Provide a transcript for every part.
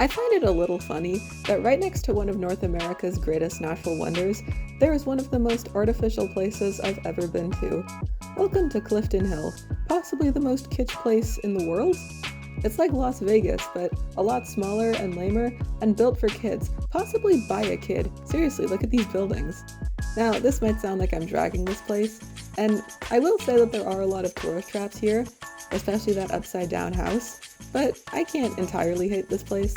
I find it a little funny that right next to one of North America's greatest natural wonders, there is one of the most artificial places I've ever been to. Welcome to Clifton Hill, possibly the most kitsch place in the world? It's like Las Vegas, but a lot smaller and lamer, and built for kids, possibly by a kid. Seriously, look at these buildings. Now, this might sound like I'm dragging this place, and I will say that there are a lot of tourist traps here, especially that upside down house, but I can't entirely hate this place.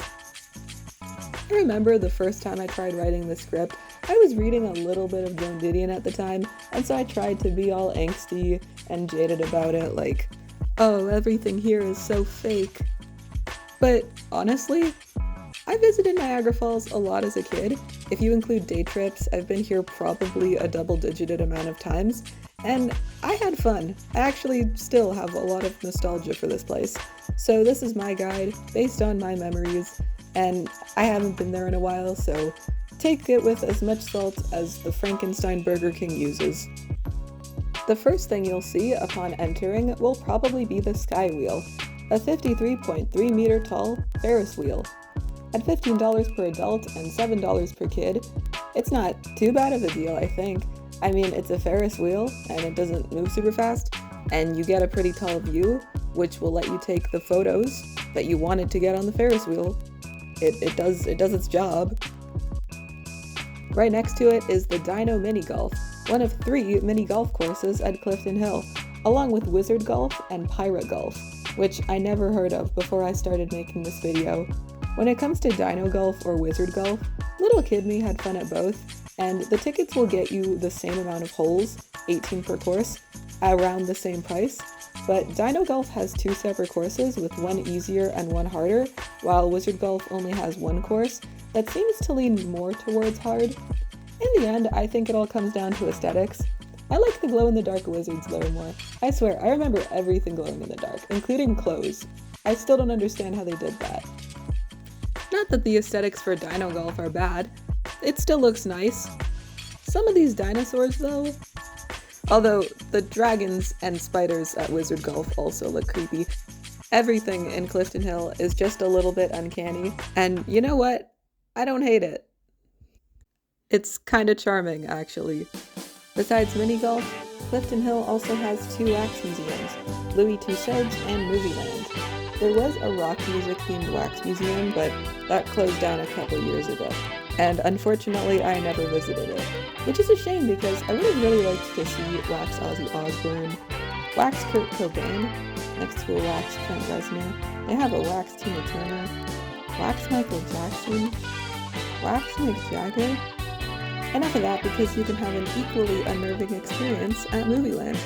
I remember the first time I tried writing the script, I was reading a little bit of Joan Didion at the time, and so I tried to be all angsty and jaded about it, like, oh, everything here is so fake. But honestly, I visited Niagara Falls a lot as a kid. If you include day trips, I've been here probably a double-digited amount of times, and I had fun. I actually still have a lot of nostalgia for this place. So this is my guide, based on my memories, and I haven't been there in a while, so take it with as much salt as the Frankenstein Burger King uses. The first thing you'll see upon entering will probably be the Sky Wheel, a 53.3 meter tall Ferris wheel. At $15 per adult and $7 per kid, it's not too bad of a deal, I think. I mean, it's a Ferris wheel, and it doesn't move super fast, and you get a pretty tall view, which will let you take the photos that you wanted to get on the Ferris wheel. It does its job. Right next to it is the Dino Mini Golf, one of 3 mini golf courses at Clifton Hill, along with Wizard Golf and Pirate Golf, which I never heard of before I started making this video. When it comes to Dino Golf or Wizard Golf, little kid me had fun at both, and the tickets will get you the same amount of holes, 18 per course, around the same price, but Dino Golf has 2 separate courses with one easier and one harder, while Wizard Golf only has 1 course that seems to lean more towards hard. In the end, I think it all comes down to aesthetics. I like the glow-in-the-dark wizards though more. I swear, I remember everything glowing in the dark, including clothes. I still don't understand how they did that. Not that the aesthetics for Dino Golf are bad. It still looks nice. Some of these dinosaurs though, although the dragons and spiders at Wizard Golf also look creepy. Everything in Clifton Hill is just a little bit uncanny, and you know what? I don't hate it. It's kinda charming, actually. Besides mini golf, Clifton Hill also has 2 wax museums, Louis Tussauds and Movieland. There was a rock music themed wax museum, but that closed down a couple years ago. And unfortunately, I never visited it. Which is a shame because I would have really liked to see wax Ozzy Osbourne, wax Kurt Cobain, next to a wax Trent Reznor. They have a wax Tina Turner, wax Michael Jackson, wax Mick Jagger. Enough of that because you can have an equally unnerving experience at Movieland.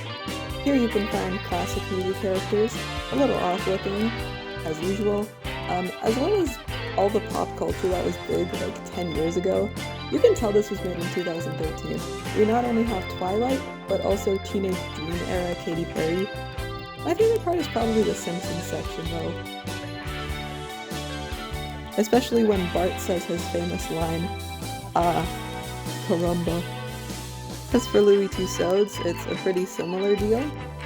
Here you can find classic movie characters, a little off-looking, as usual, as well as all the pop culture that was big like 10 years ago. You can tell this was made in 2013. We not only have Twilight, but also Teenage Dream era Katy Perry. My favorite part is probably the Simpsons section though. Especially when Bart says his famous line, "Ah, caramba." As for Louis Tussauds, it's a pretty similar deal,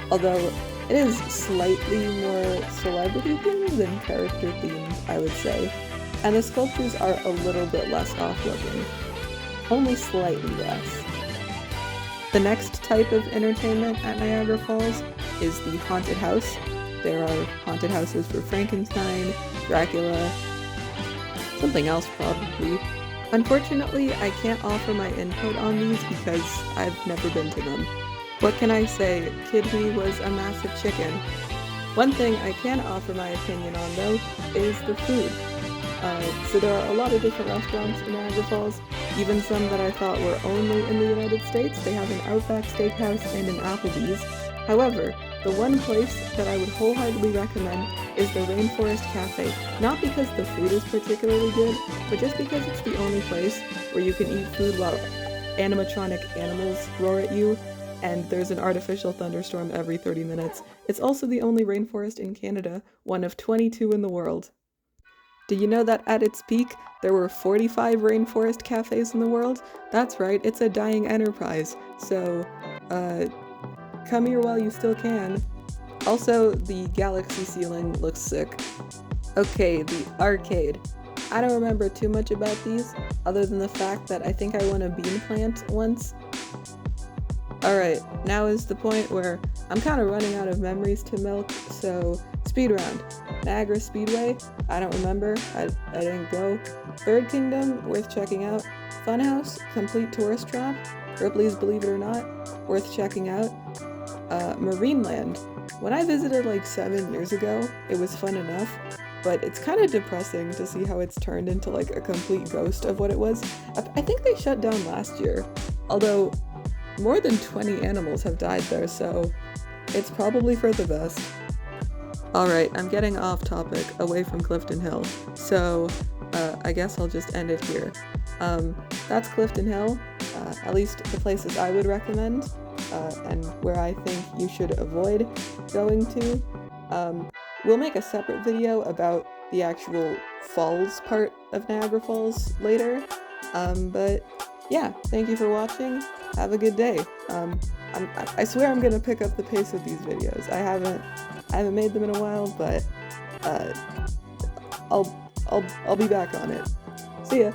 although it is slightly more celebrity themed than character themed, I would say, and the sculptures are a little bit less off-looking, only slightly less. The next type of entertainment at Niagara Falls is the haunted house. There are haunted houses for Frankenstein, Dracula, something else probably. Unfortunately, I can't offer my input on these because I've never been to them. What can I say? Kid me was a massive chicken. One thing I can offer my opinion on though is the food. So there are a lot of different restaurants in Niagara Falls, even some that I thought were only in the United States. They have an Outback Steakhouse and an Applebee's. However, the one place that I would wholeheartedly recommend is the Rainforest Cafe. Not because the food is particularly good, but just because it's the only place where you can eat food while animatronic animals roar at you, and there's an artificial thunderstorm every 30 minutes. It's also the only rainforest in Canada, one of 22 in the world. Did you know that at its peak, there were 45 rainforest cafes in the world? That's right, it's a dying enterprise, so, come here while you still can. Also, the galaxy ceiling looks sick. Okay, the arcade. I don't remember too much about these, other than the fact that I think I won a bean plant once. Alright, now is the point where I'm kind of running out of memories to milk, so speed round. Niagara Speedway, I don't remember, I didn't go. Bird Kingdom, worth checking out. Funhouse, complete tourist trap. Ripley's Believe It or Not, worth checking out. Marineland, when I visited like 7 years ago, it was fun enough, but it's kind of depressing to see how it's turned into like a complete ghost of what it was. I think they shut down last year, although more than 20 animals have died there, so it's probably for the best. Alright, I'm getting off topic, away from Clifton Hill, so I guess I'll just end it here. That's Clifton Hill, at least the places I would recommend, and where I think you should avoid going to. We'll make a separate video about the actual falls part of Niagara Falls later, but yeah, thank you for watching. Have a good day. I swear I'm gonna pick up the pace of these videos. I haven't made them in a while, but I'll be back on it. See ya.